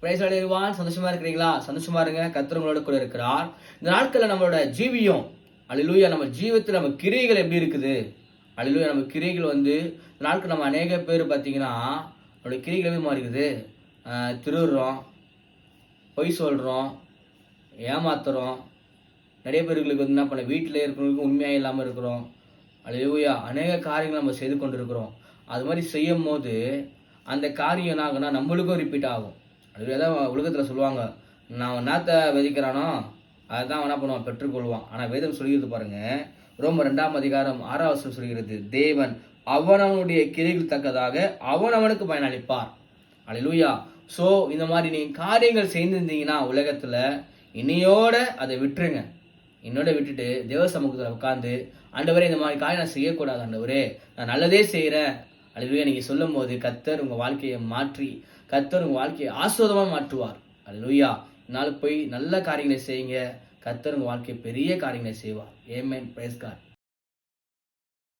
Price அடைவான். சந்தோஷமா இருக்கிறீங்களா? சந்தோஷமா இருங்க. கர்த்தர் உங்களோட கூட இருக்கிறார். இந்த நாட்கள்ல நம்மளோட ஜீவியம், அல்லேலூயா, நம்ம ஜீவியத்துல நம்ம கிரியைகள் எப்படி இருக்குது? அல்லேலூயா, நம்ம கிரியைகள் இந்த நாட்கள் நம்ம அநேக பேர் பார்த்தீங்கன்னா, நம்மளுடைய கிரியைகள் எப்படி மாறிக்குது? திருடுறோம், பொய் சொல்றோம், ஏமாத்துறோம். நிறைய பேர்களுக்கு என்ன பண்ண, வீட்டில் இருக்கிறவங்களுக்கு உண்மையாக இல்லாமல் இருக்கிறோம். அல்லேலூயா, அநேக காரியங்கள் நம்ம செய்து கொண்டிருக்கிறோம். அது மாதிரி செய்யும் போது அந்த காரியம் என்ன ஆகுனா நம்மளுக்கும் ரிப்பீட் ஆகும். அதுதான் உலகத்தில் சொல்லுவாங்க, நான் என்னத்தை விதைக்கிறானோ அதுதான் என்ன பண்ணுவான், பெற்றுக்கொள்வான். ஆனால் வேதம் சொல்கிறது பாருங்க, ரோமர் 2 அதிகாரம் 6 வசனம் சொல்கிறது, தேவன் அவனவனுடைய கிரியைகள் தக்கதாக அவனவனுக்கு பயனளிப்பார். அல்லேலூயா. ஸோ இந்த மாதிரி நீங்கள் காரியங்கள் செய்திருந்தீங்கன்னா உலகத்தில் இன்னையோட அதை விட்டுருங்க. என்னோட விட்டுட்டு தேவ சமூகத்தில் உட்காந்து, ஆண்டவரே இந்த மாதிரி காரியம் நான் செய்யக்கூடாது, ஆண்டவரே நான் நல்லதே செய்கிறேன் அல்லேலூயா நீங்கள் சொல்லும் போது கர்த்தர் உங்கள் வாழ்க்கையை மாற்றி, கர்த்தர் உங்கள் வாழ்க்கையை ஆசீர்வாதமாக மாற்றுவார். அல்லேலூயா. இதனால போய் நல்ல காரியங்களை செய்யுங்க. கர்த்தர் உங்கள் வாழ்க்கையை பெரிய காரியங்களை செய்வார். ஆமென். Praise God.